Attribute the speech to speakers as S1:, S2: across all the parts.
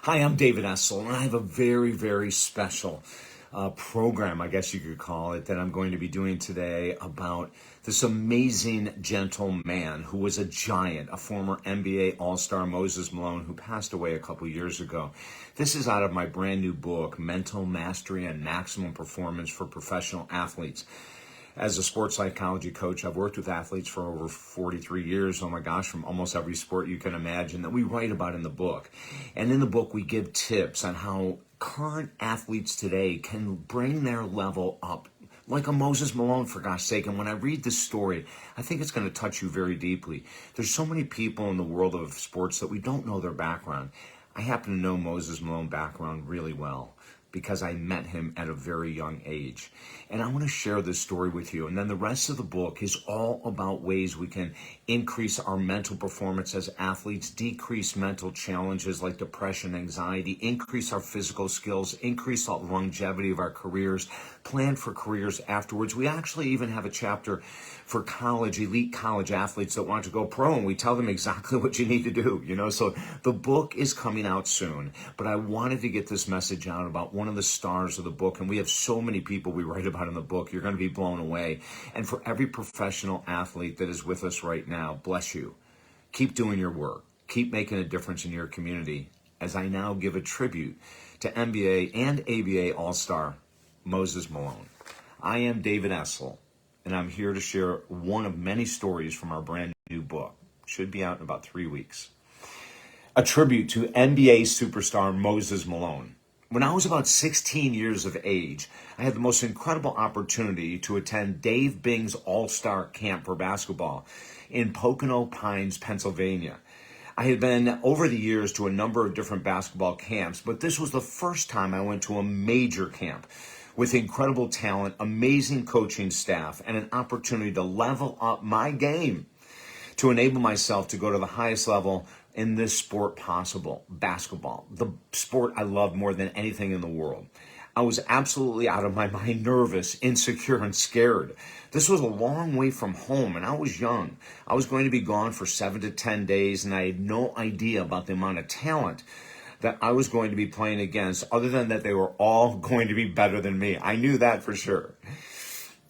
S1: Hi, I'm David Essel, and I have a very, very special program, I guess you could call it, that I'm going to be doing today about this amazing gentleman who was a giant, a former NBA All-Star, Moses Malone, who passed away a couple years ago. This is out of my brand new book, Mental Mastery and Maximum Performance for Professional Athletes. As a sports psychology coach, I've worked with athletes for over 43 years, oh my gosh, from almost every sport you can imagine that we write about in the book. And in the book, we give tips on how current athletes today can bring their level up, like a Moses Malone, for gosh sake. And when I read this story, I think it's going to touch you very deeply. There's so many people in the world of sports that we don't know their background. I happen to know Moses Malone's background really well, because I met him at a very young age. And I want to share this story with you. And then the rest of the book is all about ways we can increase our mental performance as athletes, decrease mental challenges like depression, anxiety, increase our physical skills, increase the longevity of our careers, plan for careers afterwards. We actually even have a chapter for elite college athletes that want to go pro, and we tell them exactly what you need to do, So the book is coming out soon, but I wanted to get this message out about one of the stars of the book, and we have so many people we write about in the book. You're going to be blown away. And for every professional athlete that is with us right now, bless you. Keep doing your work. Keep making a difference in your community, as I now give a tribute to NBA and ABA All-Star Moses Malone. I am David Essel, and I'm here to share one of many stories from our brand new book. Should be out in about 3 weeks. A tribute to NBA superstar Moses Malone. When I was about 16 years of age, I had the most incredible opportunity to attend Dave Bing's All-Star Camp for basketball in Pocono Pines, Pennsylvania. I had been over the years to a number of different basketball camps, but this was the first time I went to a major camp with incredible talent, amazing coaching staff, and an opportunity to level up my game to enable myself to go to the highest level in this sport possible, basketball, the sport I love more than anything in the world. I was absolutely out of my mind, nervous, insecure, and scared. This was a long way from home, and I was young. I was going to be gone for 7 to 10 days, and I had no idea about the amount of talent that I was going to be playing against, other than that they were all going to be better than me. I knew that for sure.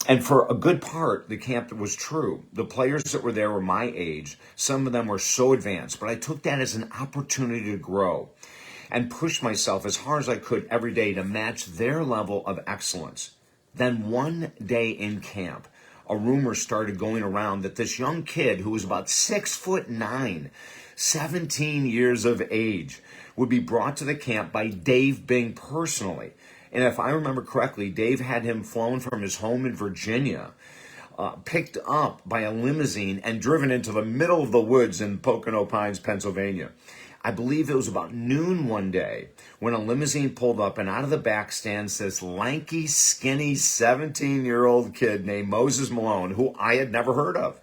S1: And for a good part, the camp was true. The players that were there were my age. Some of them were so advanced, but I took that as an opportunity to grow and push myself as hard as I could every day to match their level of excellence. Then one day in camp, a rumor started going around that this young kid who was about 6'9", 17 years of age, would be brought to the camp by Dave Bing personally. And if I remember correctly, Dave had him flown from his home in Virginia, picked up by a limousine and driven into the middle of the woods in Pocono Pines, Pennsylvania. I believe it was about noon one day when a limousine pulled up, and out of the back stands this lanky, skinny 17-year-old kid named Moses Malone, who I had never heard of.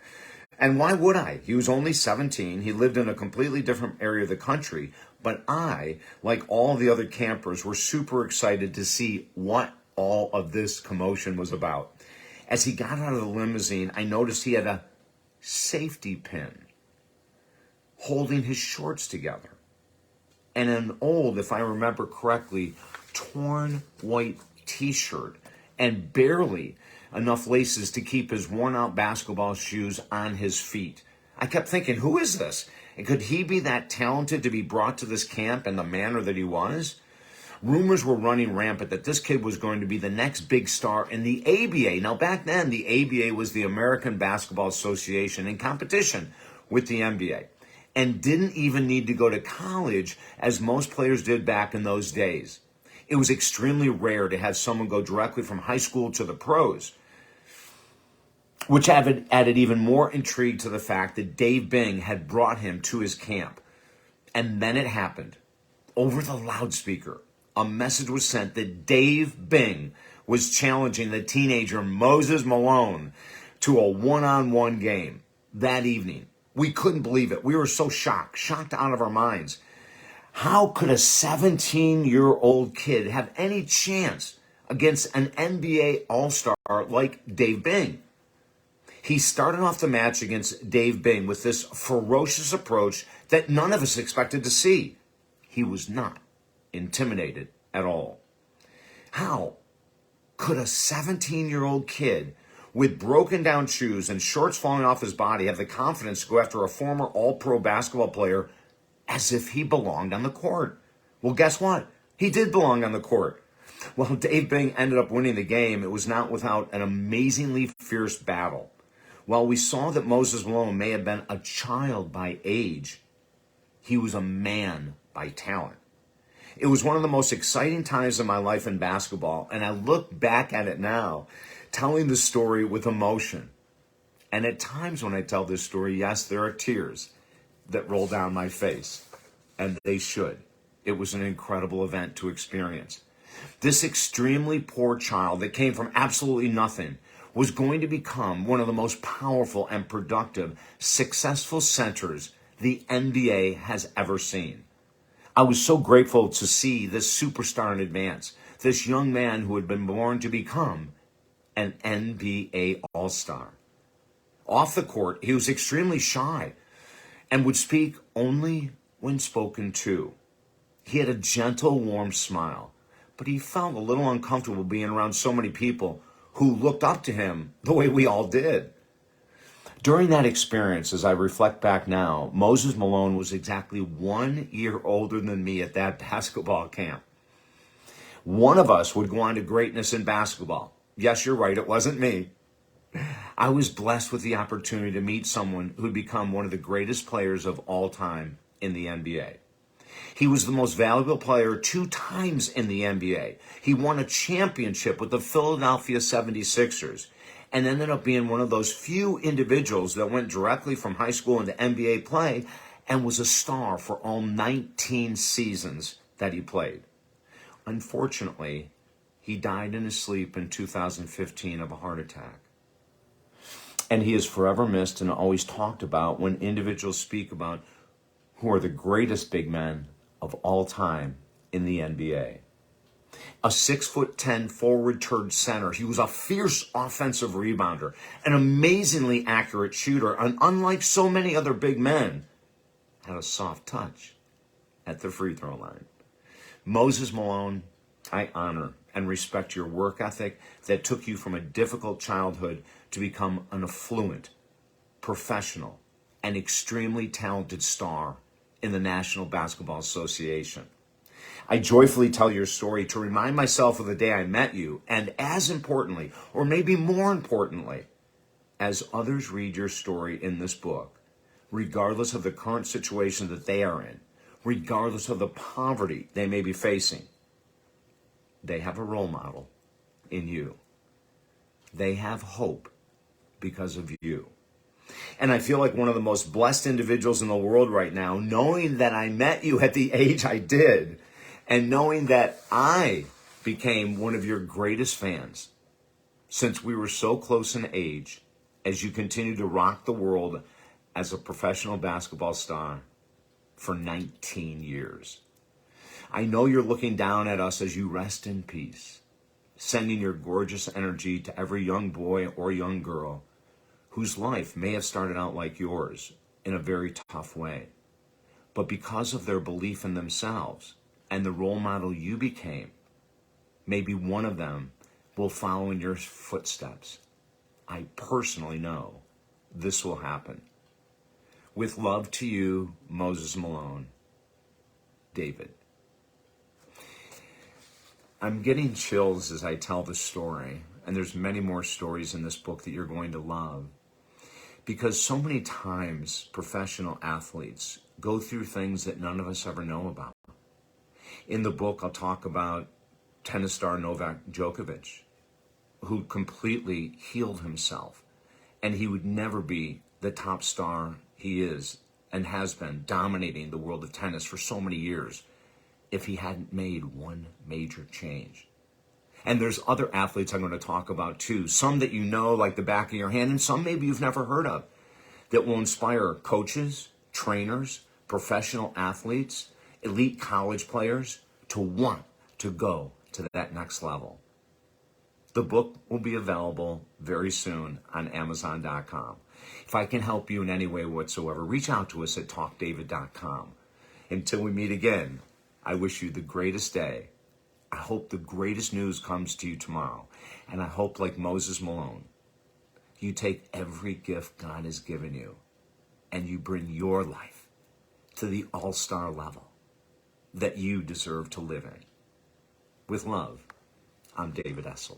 S1: And why would I? He was only 17. He lived in a completely different area of the country. But I, like all the other campers, were super excited to see what all of this commotion was about. As he got out of the limousine, I noticed he had a safety pin holding his shorts together, and an old, if I remember correctly, torn white t-shirt, and barely enough laces to keep his worn-out basketball shoes on his feet. I kept thinking, who is this? And could he be that talented to be brought to this camp in the manner that he was? Rumors were running rampant that this kid was going to be the next big star in the ABA. Now, back then, the ABA was the American Basketball Association in competition with the NBA, and didn't even need to go to college as most players did back in those days. It was extremely rare to have someone go directly from high school to the pros, which added even more intrigue to the fact that Dave Bing had brought him to his camp. And then it happened. Over the loudspeaker, a message was sent that Dave Bing was challenging the teenager Moses Malone to a one-on-one game that evening. We couldn't believe it. We were so shocked out of our minds. How could a 17-year-old kid have any chance against an NBA All-Star like Dave Bing? He started off the match against Dave Bing with this ferocious approach that none of us expected to see. He was not intimidated at all. How could a 17-year-old kid with broken down shoes and shorts falling off his body have the confidence to go after a former all-pro basketball player as if he belonged on the court? Well, guess what? He did belong on the court. While Dave Bing ended up winning the game, it was not without an amazingly fierce battle. While we saw that Moses Malone may have been a child by age, he was a man by talent. It was one of the most exciting times of my life in basketball, and I look back at it now, telling the story with emotion. And at times when I tell this story, yes, there are tears that roll down my face, and they should. It was an incredible event to experience. This extremely poor child that came from absolutely nothing was going to become one of the most powerful and productive, successful centers the NBA has ever seen. I was so grateful to see this superstar in advance, this young man who had been born to become an NBA All-Star. Off the court, he was extremely shy and would speak only when spoken to. He had a gentle, warm smile, but he felt a little uncomfortable being around so many people who looked up to him the way we all did. During that experience, as I reflect back now, Moses Malone was exactly 1 year older than me at that basketball camp. One of us would go on to greatness in basketball. Yes, you're right, it wasn't me. I was blessed with the opportunity to meet someone who'd become one of the greatest players of all time in the NBA. He was the most valuable player 2 times in the NBA. He won a championship with the Philadelphia 76ers and ended up being one of those few individuals that went directly from high school into NBA play and was a star for all 19 seasons that he played. Unfortunately, he died in his sleep in 2015 of a heart attack. And he is forever missed and always talked about when individuals speak about who are the greatest big men of all time in the NBA. A 6'10" forward turned center. He was a fierce offensive rebounder, an amazingly accurate shooter, and unlike so many other big men, had a soft touch at the free throw line. Moses Malone, I honor and respect your work ethic that took you from a difficult childhood to become an affluent, professional, and extremely talented star in the National Basketball Association. I joyfully tell your story to remind myself of the day I met you, and as importantly, or maybe more importantly, as others read your story in this book, regardless of the current situation that they are in, regardless of the poverty they may be facing, they have a role model in you. They have hope because of you. And I feel like one of the most blessed individuals in the world right now, knowing that I met you at the age I did, and knowing that I became one of your greatest fans since we were so close in age as you continue to rock the world as a professional basketball star for 19 years. I know you're looking down at us as you rest in peace, sending your gorgeous energy to every young boy or young girl whose life may have started out like yours in a very tough way. But because of their belief in themselves and the role model you became, maybe one of them will follow in your footsteps. I personally know this will happen. With love to you, Moses Malone, David. I'm getting chills as I tell the story, and there's many more stories in this book that you're going to love, because so many times professional athletes go through things that none of us ever know about. In the book, I'll talk about tennis star Novak Djokovic, who completely healed himself, and he would never be the top star he is and has been, dominating the world of tennis for so many years, if he hadn't made one major change. And there's other athletes I'm going to talk about too, some that you know like the back of your hand, and some maybe you've never heard of, that will inspire coaches, trainers, professional athletes, elite college players to want to go to that next level. The book will be available very soon on Amazon.com. If I can help you in any way whatsoever, reach out to us at talkdavid.com. Until we meet again, I wish you the greatest day. I hope the greatest news comes to you tomorrow. And I hope, like Moses Malone, you take every gift God has given you and you bring your life to the all-star level that you deserve to live in. With love, I'm David Essel.